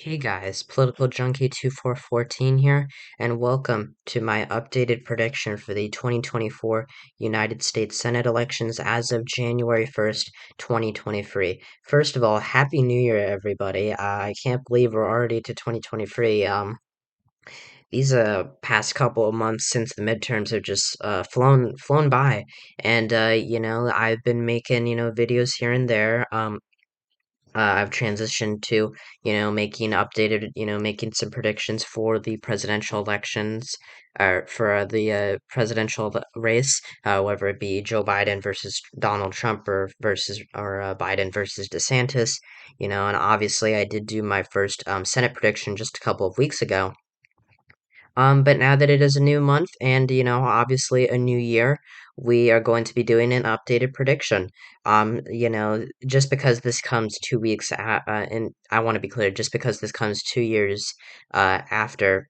Hey guys, Political Junkie 2414 here, and welcome to my updated prediction for the 2024 United States Senate elections as of January 1st, 2023. First of all, Happy New Year, everybody. I can't believe we're already to 2023. These past couple of months since the midterms have just flown by, and I've been making videos here and there. I've transitioned to, making updated, making some predictions for the presidential elections, or for the presidential race, whether it be Joe Biden versus Donald Trump or Biden versus DeSantis, and obviously I did do my first Senate prediction just a couple of weeks ago. But now that it is a new month and, obviously a new year, we are going to be doing an updated prediction. Just because this comes 2 weeks, and I want to be clear, just because this comes 2 years after,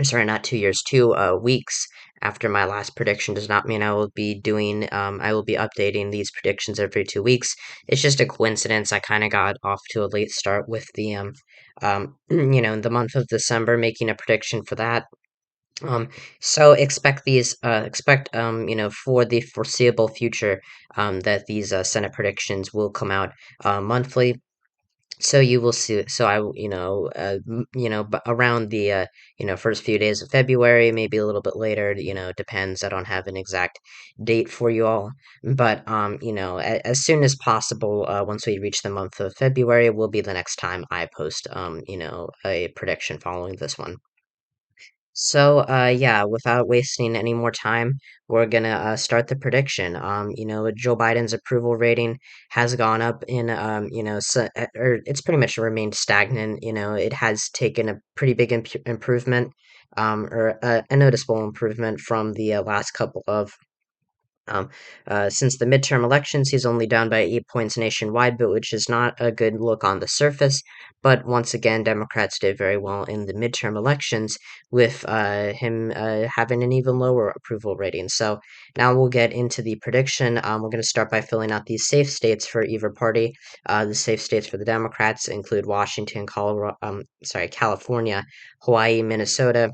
sorry, not 2 years, 2 weeks after my last prediction does not mean I will be updating these predictions every 2 weeks. It's just a coincidence. I kind of got off to a late start with the month of December, making a prediction for that. So for the foreseeable future, that these Senate predictions will come out monthly. So you will see. So around the first few days of February, maybe a little bit later. Depends. I don't have an exact date for you all, but as soon as possible, once we reach the month of February, will be the next time I post a prediction following this one. So, yeah, without wasting any more time, we're gonna start the prediction. Joe Biden's approval rating has gone up or it's pretty much remained stagnant. It has taken a pretty big improvement, or a noticeable improvement from the last couple of um, since the midterm elections, he's only down by 8 points nationwide, but which is not a good look on the surface. But once again, Democrats did very well in the midterm elections, with him having an even lower approval rating. So now we'll get into the prediction. We're going to start by filling out these safe states for either party. The safe states for the Democrats include Washington, California, Hawaii, Minnesota,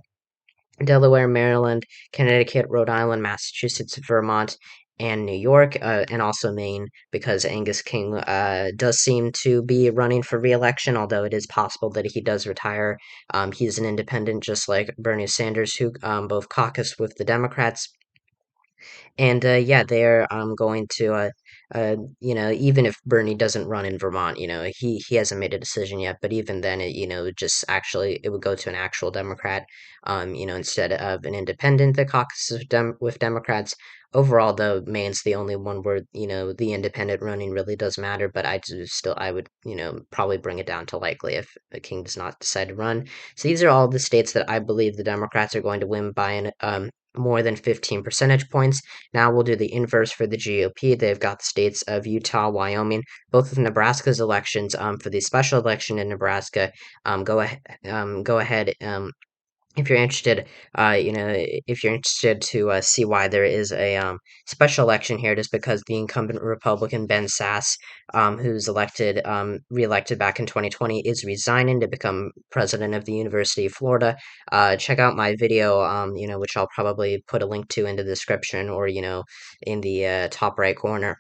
Delaware, Maryland, Connecticut, Rhode Island, Massachusetts, Vermont, and New York, and also Maine, because Angus King does seem to be running for re-election, although it is possible that he does retire. He's an independent, just like Bernie Sanders, who both caucus with the Democrats. And yeah, they're going to even if Bernie doesn't run in Vermont, he hasn't made a decision yet. But even then, just actually it would go to an actual Democrat, instead of an independent that caucuses with Democrats. Overall, though, Maine's the only one where the independent running really does matter. But I would probably bring it down to likely if King does not decide to run. So these are all the states that I believe the Democrats are going to win by more than 15 percentage points. Now we'll do the inverse for the GOP. They've got the states of Utah, Wyoming, both of Nebraska's elections. For the special election in Nebraska, go ahead. If you're interested, if you're interested to see why there is a special election here, just because the incumbent Republican Ben Sass, who's reelected back in 2020, is resigning to become president of the University of Florida. Check out my video, which I'll probably put a link to in the description, or in the top right corner.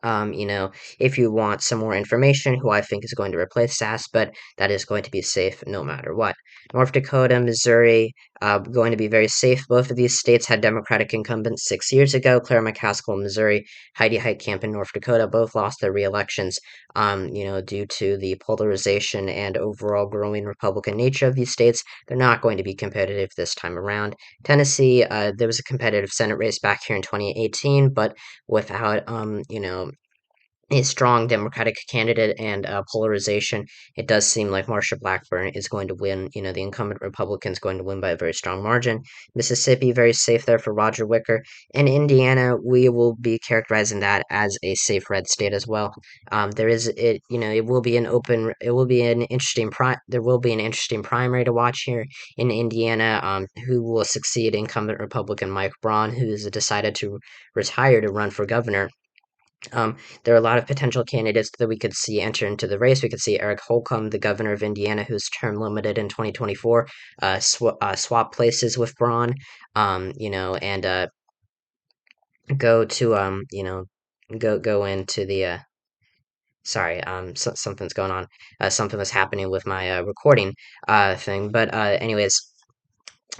If you want some more information, who I think is going to replace SAS, but that is going to be safe no matter what. North Dakota, Missouri, going to be very safe. Both of these states had Democratic incumbents 6 years ago. Claire McCaskill in Missouri, Heidi Heitkamp in North Dakota, both lost their re-elections, due to the polarization and overall growing Republican nature of these states. They're not going to be competitive this time around. Tennessee, there was a competitive Senate race back here in 2018, but without, a strong Democratic candidate and polarization, it does seem like Marsha Blackburn is going to win. The incumbent Republican is going to win by a very strong margin. Mississippi, very safe there for Roger Wicker. And Indiana, we will be characterizing that as a safe red state as well. There is it, it will be it will be an interesting there will be an interesting primary to watch here in Indiana. Who will succeed incumbent Republican Mike Braun, who has decided to retire to run for governor. There are a lot of potential candidates that we could see enter into the race. We could see Eric Holcomb, the governor of Indiana, whose term limited in 2024, swap places with Braun, and go to go into the sorry, something's going on. Something was happening with my recording thing. But anyways,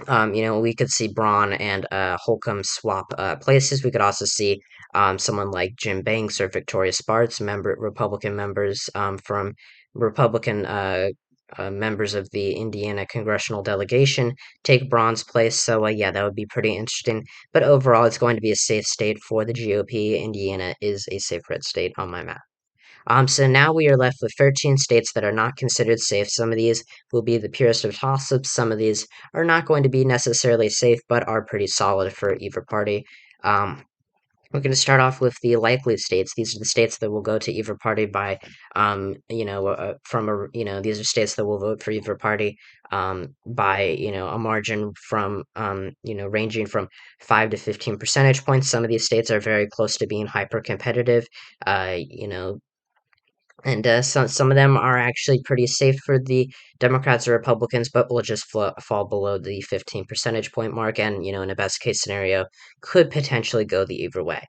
we could see Braun and Holcomb swap places. We could also see someone like Jim Banks or Victoria Spartz, Republican members from Republican members of the Indiana congressional delegation, take Braun's place. So yeah, that would be pretty interesting. But overall, it's going to be a safe state for the GOP. Indiana is a safe red state on my map. So now we are left with 13 states that are not considered safe. Some of these will be the purest of toss-ups. Some of these are not going to be necessarily safe, but are pretty solid for either party. Um, we're going to start off with the likely states. These are the states that will go to either party by, these are states that will vote for either party by, a margin from, ranging from 5 to 15 percentage points. Some of these states are very close to being hyper competitive. Uh, you know, and some of them are actually pretty safe for the Democrats or Republicans, but will just fall below the 15 percentage point mark, and in a best case scenario, could potentially go either way.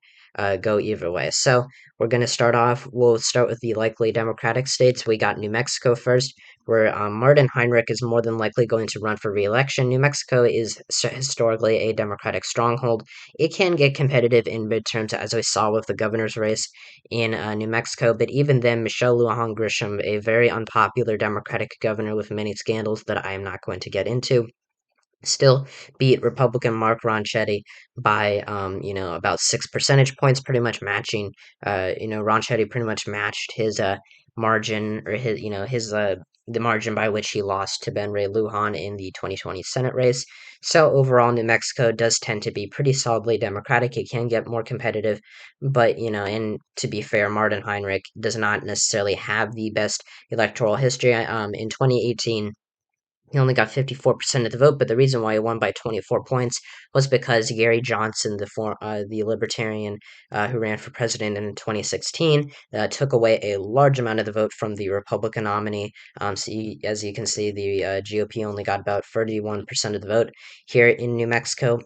So we're going to start off. We'll start with the likely Democratic states. We got New Mexico first, where Martin Heinrich is more than likely going to run for re-election. New Mexico is historically a Democratic stronghold. It can get competitive in midterms, as we saw with the governor's race in New Mexico. But even then, Michelle Lujan Grisham, a very unpopular Democratic governor with many scandals that I am not going to get into, still beat Republican Mark Ronchetti by, about 6 percentage points, pretty much matching. Ronchetti pretty much matched his margin or the margin by which he lost to Ben Ray Lujan in the 2020 Senate race. So overall, New Mexico does tend to be pretty solidly Democratic. It can get more competitive, but and to be fair, Martin Heinrich does not necessarily have the best electoral history. In 2018, he only got 54% of the vote, but the reason why he won by 24 points was because Gary Johnson, the libertarian who ran for president in 2016, took away a large amount of the vote from the Republican nominee. As you can see, the GOP only got about 31% of the vote here in New Mexico.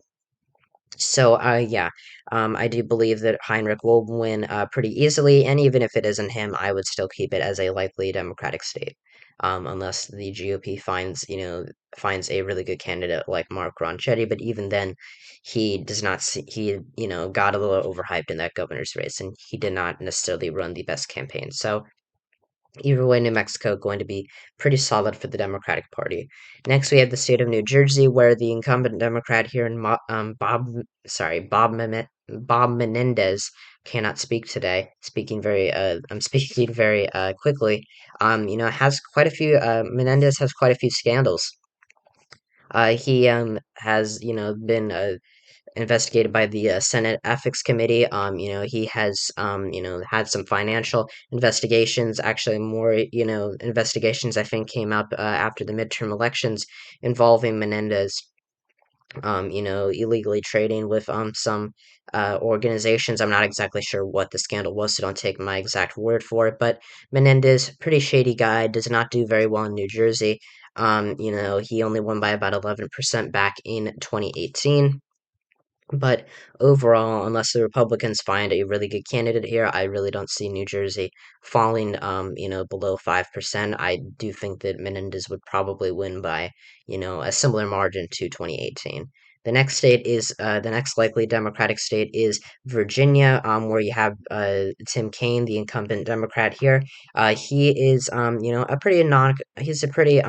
So, yeah, I do believe that Heinrich will win pretty easily, and even if it isn't him, I would still keep it as a likely Democratic state, unless the GOP finds a really good candidate like Mark Ronchetti. But even then, he does not see, he got a little overhyped in that governor's race, and he did not necessarily run the best campaign. So either way, New Mexico going to be pretty solid for the Democratic Party. Next, we have the state of New Jersey, where the incumbent Democrat here, Bob Menendez, cannot speak today. I'm speaking very quickly. Has quite a few. Menendez has quite a few scandals. He has been investigated by the Senate Ethics Committee. He has, had some financial investigations. Actually, more, investigations I think came up after the midterm elections involving Menendez. Illegally trading with some organizations. I'm not exactly sure what the scandal was, so don't take my exact word for it. But Menendez, pretty shady guy, does not do very well in New Jersey. He only won by about 11% back in 2018. But overall, unless the Republicans find a really good candidate here, I really don't see New Jersey falling, below 5%. I do think that Menendez would probably win by, a similar margin to 2018. The next likely Democratic state is Virginia, where you have Tim Kaine, the incumbent Democrat here. He is, he's a pretty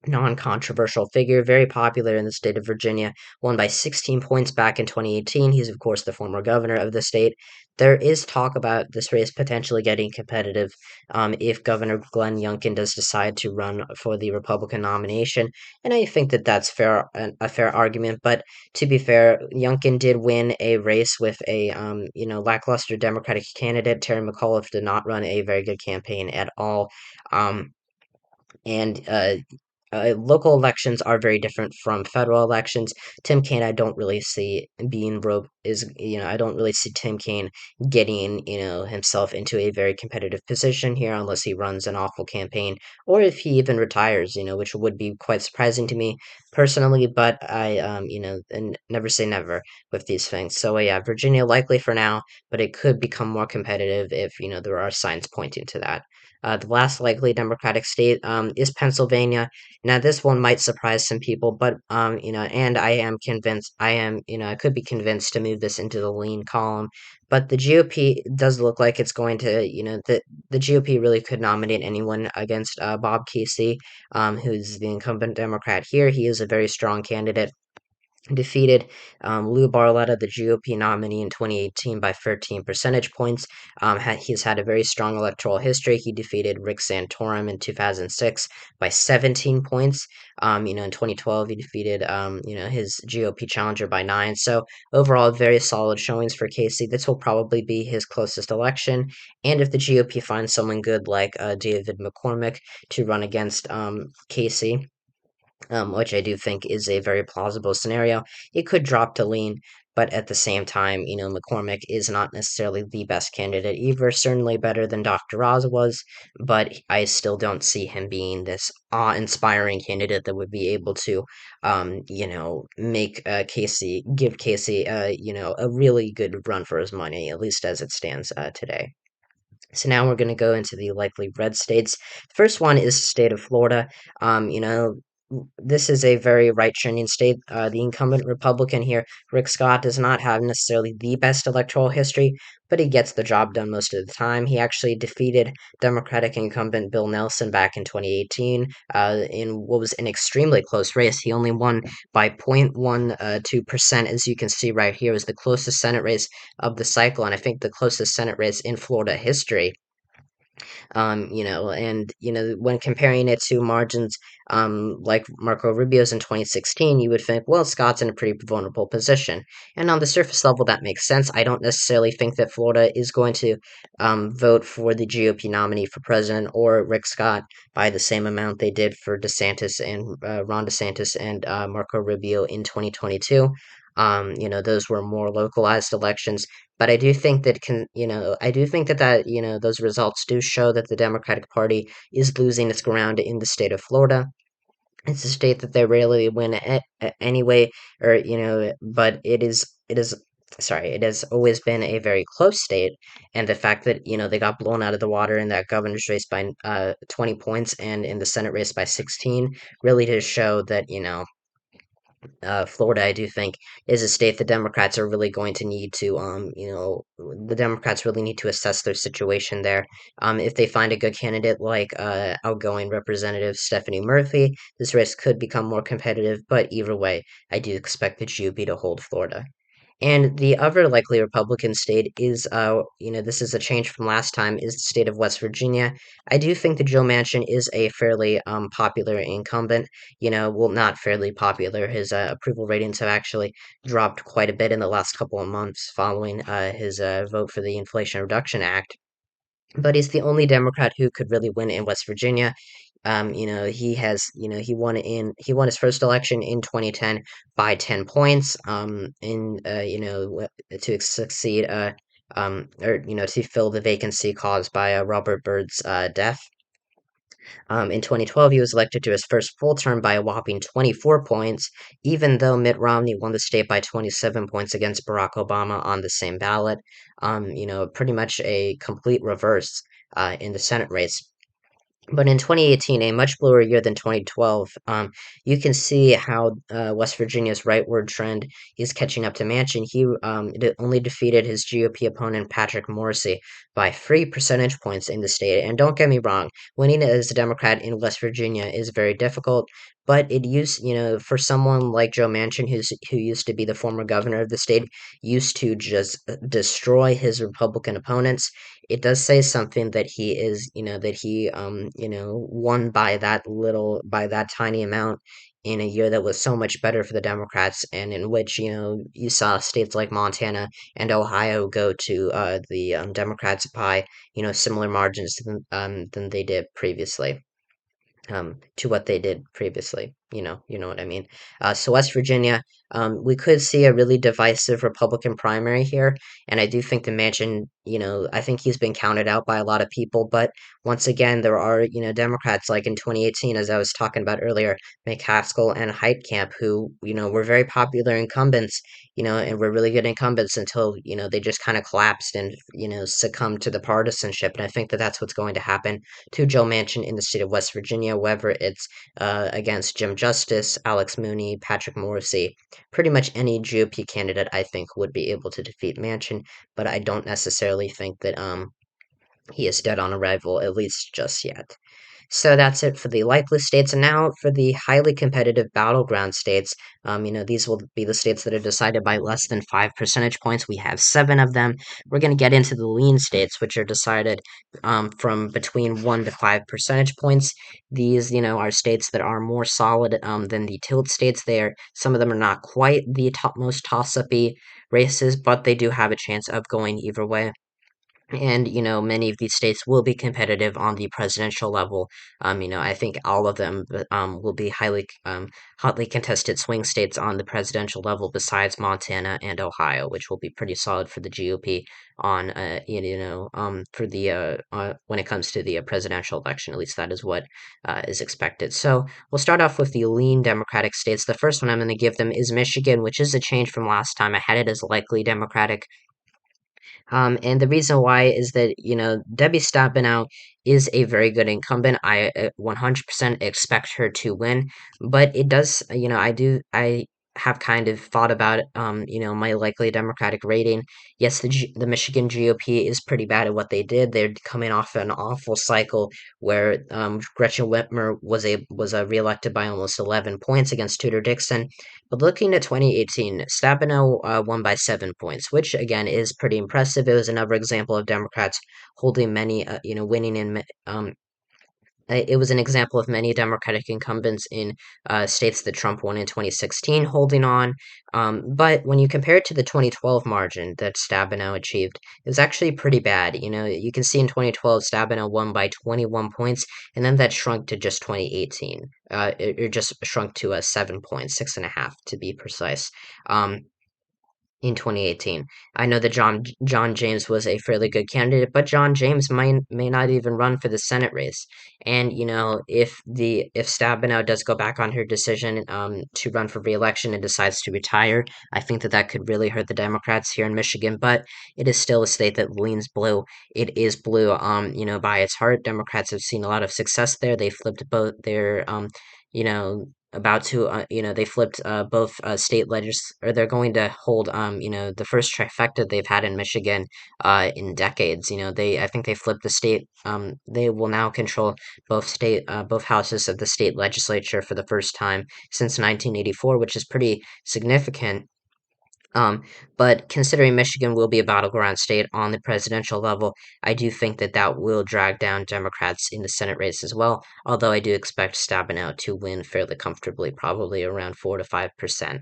non-controversial figure, very popular in the state of Virginia, won by 16 points back in 2018. He's, of course, the former governor of the state. There is talk about this race potentially getting competitive if Governor Glenn Youngkin does decide to run for the Republican nomination, and I think that that's a fair argument. But to be fair, Youngkin did win a race with a lackluster Democratic candidate. Terry McAuliffe did not run a very good campaign at all. And local elections are very different from federal elections. Tim Kaine, I don't really see being rope is I don't really see Tim Kaine getting himself into a very competitive position here unless he runs an awful campaign or if he even retires, which would be quite surprising to me personally. But I and never say never with these things. So yeah, Virginia likely for now, but it could become more competitive if there are signs pointing to that. The last likely Democratic state is Pennsylvania. Now, this one might surprise some people, but and I am convinced. I could be convinced to move this into the lean column. But the GOP does look like it's going to, the GOP really could nominate anyone against Bob Casey, who's the incumbent Democrat here. He is a very strong candidate, defeated Lou Barletta, the GOP nominee in 2018, by 13 percentage points. He's had a very strong electoral history. He defeated Rick Santorum in 2006 by 17 points. In 2012, he defeated, his GOP challenger by 9. So overall, very solid showings for Casey. This will probably be his closest election. And if the GOP finds someone good like David McCormick to run against Casey, which I do think is a very plausible scenario. It could drop to lean, but at the same time, McCormick is not necessarily the best candidate either. Certainly better than Dr. Oz was, but I still don't see him being this awe-inspiring candidate that would be able to, make give Casey, a really good run for his money, at least as it stands today. So now we're going to go into the likely red states. First one is the state of Florida. This is a very right-trending state. The incumbent Republican here, Rick Scott, does not have necessarily the best electoral history, but he gets the job done most of the time. He actually defeated Democratic incumbent Bill Nelson back in 2018 in what was an extremely close race. He only won by 0.12%, as you can see right here, is the closest Senate race of the cycle, and I think the closest Senate race in Florida history. And when comparing it to margins like Marco Rubio's in 2016, you would think, well, Scott's in a pretty vulnerable position. And on the surface level, that makes sense. I don't necessarily think that Florida is going to vote for the GOP nominee for president or Rick Scott by the same amount they did for DeSantis and Ron DeSantis and Marco Rubio in 2022. Those were more localized elections, but I do think that those results do show that the Democratic Party is losing its ground in the state of Florida. It's a state that they rarely win anyway, or but it has always been a very close state, and the fact that they got blown out of the water in that governor's race by 20 points and in the Senate race by 16 really does show that Florida, I do think, is a state the Democrats are really going to need to, the Democrats really need to assess their situation there. If they find a good candidate like outgoing Representative Stephanie Murphy, this race could become more competitive, but either way, I do expect the GOP to hold Florida. And the other likely Republican state is, this is a change from last time, is the state of West Virginia. I do think that Joe Manchin is a fairly popular incumbent. Well, not fairly popular. His approval ratings have actually dropped quite a bit in the last couple of months following his vote for the Inflation Reduction Act. But he's the only Democrat who could really win in West Virginia. He has, he won his first election in 2010 by 10 points. To succeed, or to fill the vacancy caused by Robert Byrd's death. In 2012, he was elected to his first full term by a whopping 24 points, even though Mitt Romney won the state by 27 points against Barack Obama on the same ballot. Pretty much a complete reverse in the Senate race. But in 2018, a much bluer year than 2012, you can see how West Virginia's rightward trend is catching up to Manchin. He only defeated his GOP opponent, Patrick Morrisey, by 3 percentage points in the state. And don't get me wrong, winning as a Democrat in West Virginia is very difficult, but for someone like Joe Manchin, who used to be the former governor of the state, used to just destroy his Republican opponents, it does say something that he is, that he, won by that tiny amount in a year that was so much better for the Democrats, and in which, you saw states like Montana and Ohio go to the Democrats by, similar margins than they did previously. to what they did previously. You know what I mean. So West Virginia, we could see a really divisive Republican primary here, and I do think the Manchin, I think he's been counted out by a lot of people. But once again, there are Democrats like in 2018, as I was talking about earlier, McCaskill and Heitkamp, who were very popular incumbents, and were really good incumbents until they just kind of collapsed and succumbed to the partisanship. And I think that that's what's going to happen to Joe Manchin in the state of West Virginia, whether it's against Jim Justice, Alex Mooney, Patrick Morrissey. Pretty much any GOP candidate, I think, would be able to defeat Manchin, but I don't necessarily think that he is dead on arrival, at least just yet. So that's it for the likely states. And now for the highly competitive battleground states, these will be the states that are decided by less than 5 percentage points. We have seven of them. We're going to get into the lean states, which are decided from between 1 to 5 percentage points. These, are states that are more solid than the tilt states. Some of them are not quite the most toss-up-y races, but they do have a chance of going either way. And many of these states will be competitive on the presidential level. I think all of them will be hotly contested swing states on the presidential level, besides Montana and Ohio, which will be pretty solid for the GOP on for the when it comes to the presidential election. At least that is what is expected. So we'll start off with the lean Democratic states. The first one I'm going to give them is Michigan, which is a change from last time. I had it as likely Democratic. And the reason why is that, Debbie Stabenow is a very good incumbent. I 100% expect her to win, but it does, I have kind of thought about, my likely Democratic rating. Yes, the Michigan GOP is pretty bad at what they did. They're coming off an awful cycle where Gretchen Whitmer was reelected by almost 11 points against Tudor Dixon. But looking at 2018, Stabenow won by 7 points, which again is pretty impressive. It was another example of Democrats holding many, winning in. It was an example of many Democratic incumbents in states that Trump won in 2016 holding on. But when you compare it to the 2012 margin that Stabenow achieved, it was actually pretty bad. You can see in 2012, Stabenow won by 21 points, and then that shrunk to just 2018. It just shrunk to a 7 points, 6.5 to be precise. In 2018. I know that John James was a fairly good candidate, but John James may not even run for the Senate race. And if Stabenow does go back on her decision to run for re-election and decides to retire, I think that that could really hurt the Democrats here in Michigan. But it is still a state that leans blue. It is blue, by its heart. Democrats have seen a lot of success there. They flipped both their you know about to they flipped both or they're going to hold the first trifecta they've had in Michigan in decades. I think they flipped the state. They will now control both houses of the state legislature for the first time since 1984, which is pretty significant. um, but considering Michigan will be a battleground state on the presidential level, I do think that that will drag down Democrats in the Senate race as well, although I do expect Stabenow to win fairly comfortably, probably around 4 to 5%.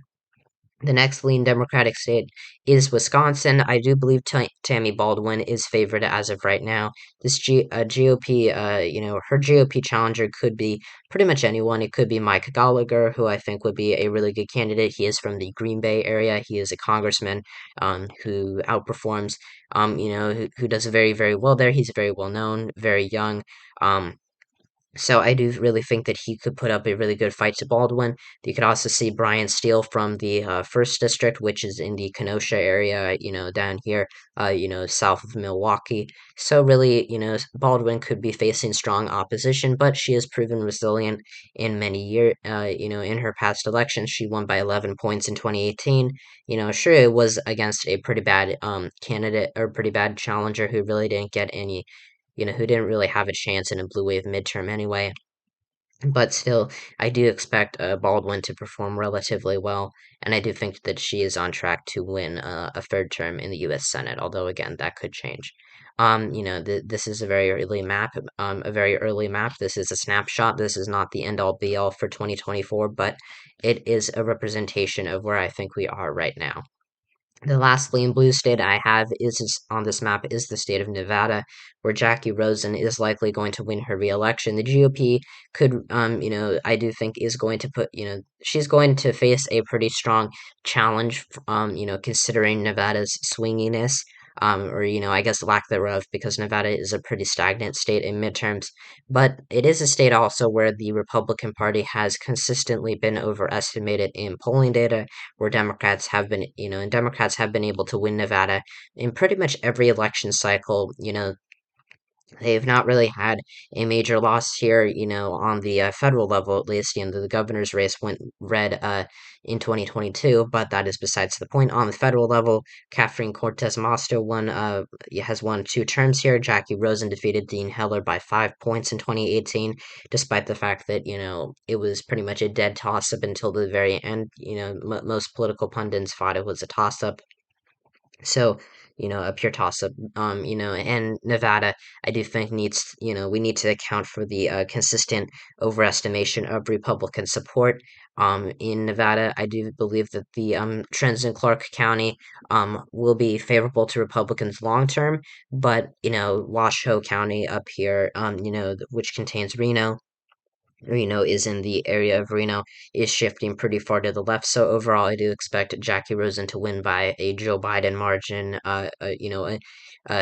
The next lean Democratic state is Wisconsin. I do believe Tammy Baldwin is favored as of right now. This GOP, her GOP challenger could be pretty much anyone. It could be Mike Gallagher, who I think would be a really good candidate. He is from the Green Bay area. He is a congressman who outperforms, who does very, very well there. He's very well known, very young. So I do really think that he could put up a really good fight to Baldwin. You could also see Brian Steele from the first district, which is in the Kenosha area, down here, south of Milwaukee. So really, Baldwin could be facing strong opposition, but she has proven resilient in many years. In her past elections, she won by 11 points in 2018. Sure, it was against a pretty bad candidate or pretty bad challenger who really didn't get any who didn't really have a chance in a blue wave midterm anyway. But still, I do expect Baldwin to perform relatively well, and I do think that she is on track to win a third term in the U.S. Senate. Although again, that could change. This is a very early map. A very early map. This is a snapshot. This is not the end all be all for 2024, but it is a representation of where I think we are right now. The last lean blue state I have is on this map is the state of Nevada, where Jackie Rosen is likely going to win her reelection. The GOP could, I do think is going to put, she's going to face a pretty strong challenge, considering Nevada's swinginess, or, I guess lack thereof, because Nevada is a pretty stagnant state in midterms. But it is a state also where the Republican Party has consistently been overestimated in polling data, where Democrats have been able to win Nevada in pretty much every election cycle. They've not really had a major loss here, on the federal level at least. The governor's race went red in 2022, but that is besides the point. On the federal level, Catherine Cortez Masto has won 2 terms here. Jackie Rosen defeated Dean Heller by 5 points in 2018, despite the fact that, it was pretty much a dead toss up until the very end. Most political pundits thought it was a toss up. So, a pure toss up. And Nevada, I do think we need to account for the consistent overestimation of Republican support. In Nevada, I do believe that the trends in Clark County will be favorable to Republicans long term, but, Washoe County up here, which contains Reno is in the area of Reno, is shifting pretty far to the left. So overall, I do expect Jackie Rosen to win by a Joe Biden margin, a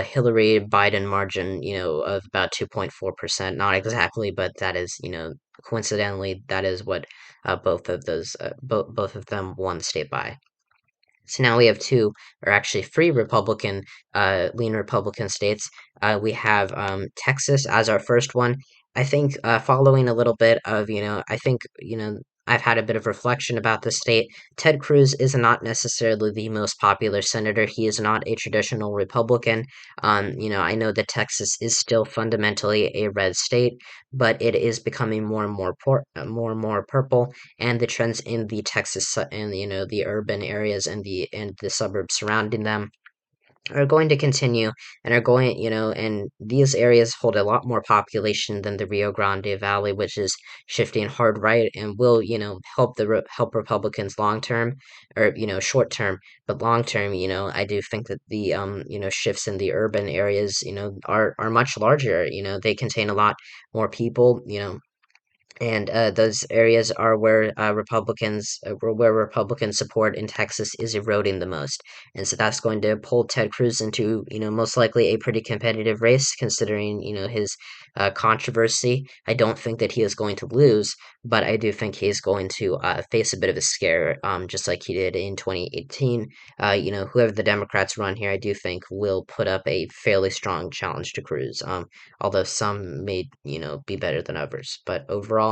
Hillary Biden margin, of about 2.4%. Not exactly, but that is, coincidentally, that is what both of them won the state by. So now we have two, or actually three lean Republican states. We have Texas as our first one. I think following a little bit of, I've had a bit of reflection about the state. Ted Cruz is not necessarily the most popular senator. He is not a traditional Republican. I know that Texas is still fundamentally a red state, but it is becoming more and more purple, and the trends in the and the urban areas and the suburbs surrounding them are going to continue, and are going, and these areas hold a lot more population than the Rio Grande Valley, which is shifting hard right and will, help Republicans long term, or, short term, but long term, I do think that the, shifts in the urban areas, are much larger. They contain a lot more people, and those areas are where Republican support in Texas is eroding the most, and so that's going to pull Ted Cruz into, most likely a pretty competitive race, considering, his controversy. I don't think that he is going to lose, but I do think he's going to face a bit of a scare, just like he did in 2018. Whoever the Democrats run here, I do think will put up a fairly strong challenge to Cruz. Although some may, be better than others. But overall,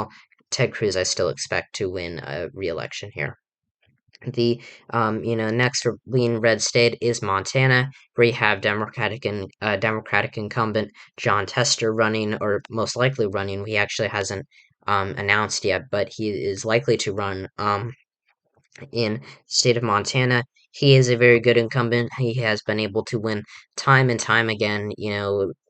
Ted Cruz, I still expect to win a re-election here. The next lean red state is Montana, where you have Democratic incumbent John Tester running, or most likely running. He actually hasn't announced yet, but he is likely to run. In the state of Montana. He is a very good incumbent. He has been able to win time and time again,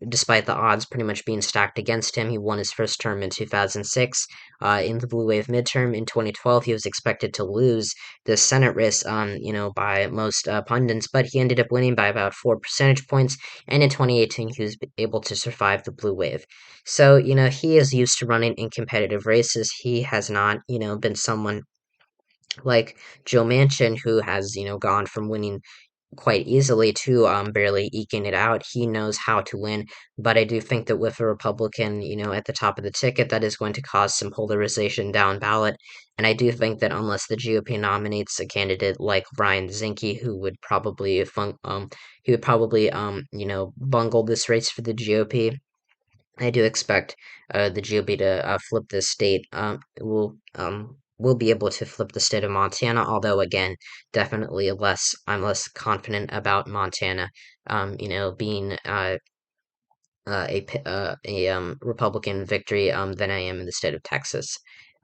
despite the odds pretty much being stacked against him. He won his first term in 2006. In the Blue Wave midterm in 2012, he was expected to lose the Senate race, by most pundits, but he ended up winning by about 4 percentage points. And in 2018, he was able to survive the Blue Wave. So, he is used to running in competitive races. He has not, been someone like Joe Manchin, who has, gone from winning quite easily to barely eking it out. He knows how to win, but I do think that with a Republican, at the top of the ticket, that is going to cause some polarization down ballot. And I do think that unless the GOP nominates a candidate like Brian Zinke, who would probably, bungle this race for the GOP, I do expect the GOP to flip this state. Will be able to flip the state of Montana. Although again, definitely I'm less confident about Montana. Being a Republican victory than I am in the state of Texas.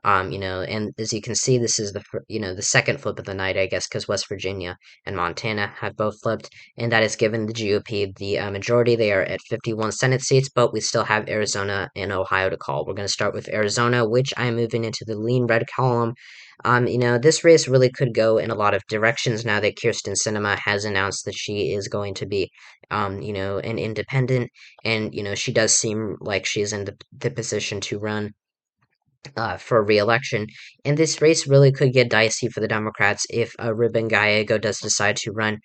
And as you can see, this is the second flip of the night, I guess, because West Virginia and Montana have both flipped, and that has given the GOP the majority. They are at 51 Senate seats, but we still have Arizona and Ohio to call. We're going to start with Arizona, which I'm moving into the lean red column. This race really could go in a lot of directions now that Kirsten Sinema has announced that she is going to be, an independent, and, she does seem like she's in the position to run for re-election, and this race really could get dicey for the Democrats if Ruben Gallego does decide to run,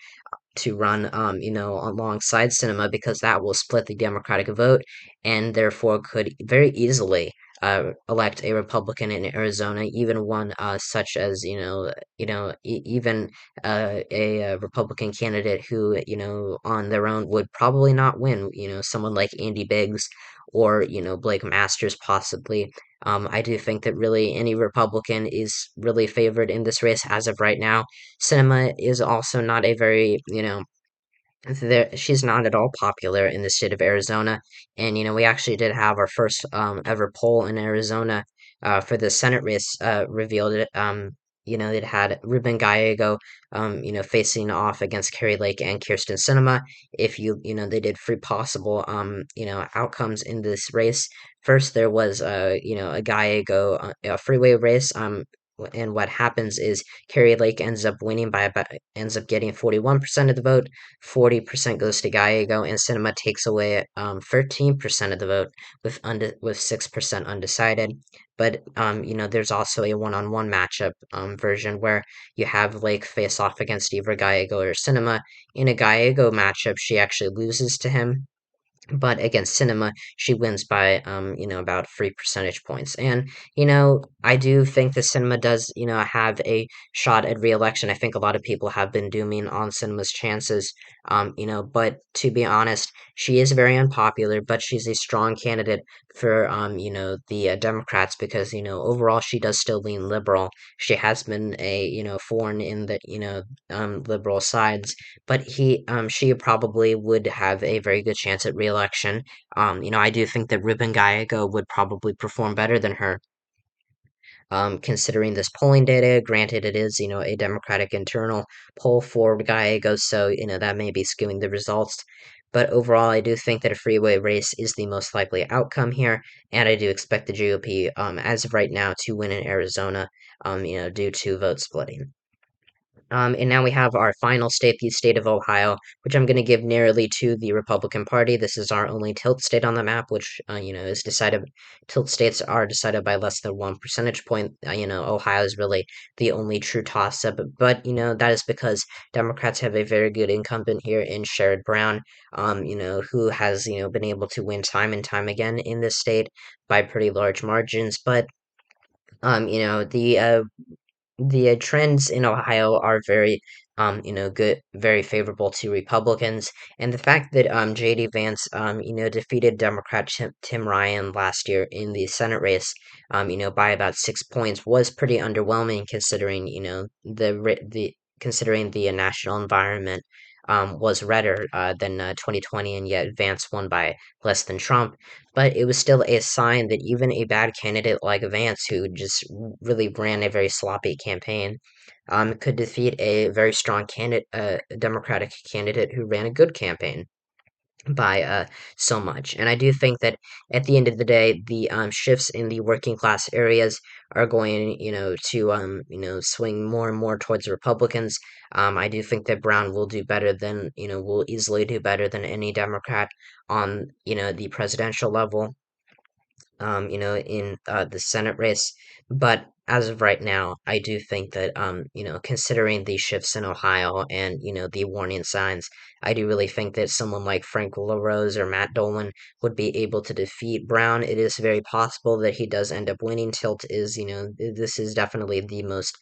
alongside Cinema, because that will split the Democratic vote and therefore could very easily elect a Republican in Arizona, even one such as even a Republican candidate who on their own would probably not win. Someone like Andy Biggs or Blake Masters possibly. I do think that really any Republican is really favored in this race as of right now. Cinema is also not a very, she's not at all popular in the state of Arizona, and we actually did have our first ever poll in Arizona for the Senate race revealed it. It had Ruben Gallego, facing off against Carrie Lake and Kirsten Sinema. If they did three possible, outcomes in this race. First, there was a Gallego a freeway race. And what happens is Carrie Lake ends up getting 41% of the vote. 40% goes to Gallego, and Cinema takes away 13% of the vote with 6% undecided. But there's also a one-on-one matchup version where you have Lake face off against either Gallego or Cinema. In a Gallego matchup, she actually loses to him, but against Cinema, she wins by about 3 percentage points. And I do think that Cinema does have a shot at re-election. I think a lot of people have been dooming on Cinema's chances. But to be honest, she is very unpopular, but she's a strong candidate for the Democrats, because overall she does still lean liberal. She has been a foreign in the liberal sides, but she probably would have a very good chance at re-election. I do think that Ruben Gallego would probably perform better than her. Considering this polling data, granted it is, a Democratic internal poll for Gallego, so, that may be skewing the results. But overall, I do think that a freeway race is the most likely outcome here, and I do expect the GOP, as of right now, to win in Arizona, due to vote splitting. And now we have our final state, the state of Ohio, which I'm going to give nearly to the Republican Party. This is our only tilt state on the map, which, is decided. Tilt states are decided by less than 1 percentage point. Ohio is really the only true toss up, but, that is because Democrats have a very good incumbent here in Sherrod Brown, who has, been able to win time and time again in this state by pretty large margins. But, the trends in Ohio are very, good, very favorable to Republicans, and the fact that J.D. Vance, defeated Democrat Tim Ryan last year in the Senate race, by about 6 points was pretty underwhelming considering, the considering the national environment. Was redder than 2020, and yet Vance won by less than Trump. But it was still a sign that even a bad candidate like Vance, who just really ran a very sloppy campaign, could defeat a very strong Democratic candidate who ran a good campaign by so much. And I do think that at the end of the day, the shifts in the working class areas are going, to swing more and more towards the Republicans. I do think that Brown will do better than, will easily do better than any Democrat on, the presidential level, in the Senate race. But as of right now, I do think that, considering the shifts in Ohio and, the warning signs, I do really think that someone like Frank LaRose or Matt Dolan would be able to defeat Brown. It is very possible that he does end up winning. Tilt is, this is definitely the most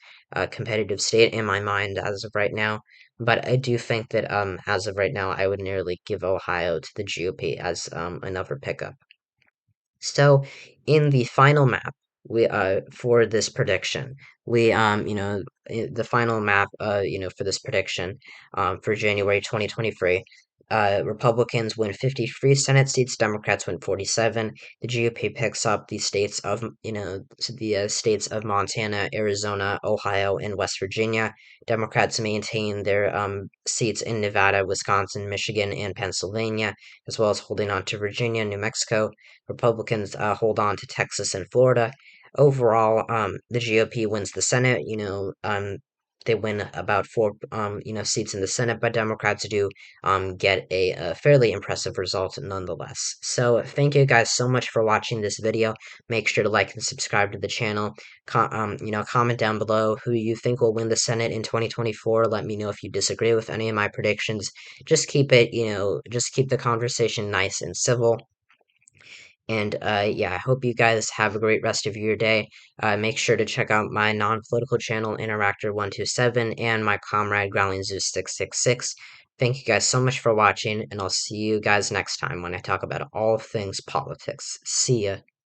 competitive state in my mind as of right now. But I do think that, as of right now, I would nearly give Ohio to the GOP as another pickup. So in the final map, we for this prediction, we the final map for this prediction for January 2023. Republicans win 53 Senate seats, Democrats win 47. The GOP picks up the states of, the states of Montana, Arizona, Ohio, and West Virginia. Democrats maintain their seats in Nevada, Wisconsin, Michigan, and Pennsylvania, as well as holding on to Virginia, New Mexico. Republicans hold on to Texas and Florida. Overall, the GOP wins the Senate. They win about four, seats in the Senate, but Democrats do get a fairly impressive result nonetheless. So thank you guys so much for watching this video. Make sure to like and subscribe to the channel. Comment down below who you think will win the Senate in 2024. Let me know if you disagree with any of my predictions. Just keep it, just keep the conversation nice and civil. And yeah, I hope you guys have a great rest of your day. Make sure to check out my non-political channel, Interactor127, and my comrade, GrowlingZeus666. Thank you guys so much for watching, and I'll see you guys next time when I talk about all things politics. See ya.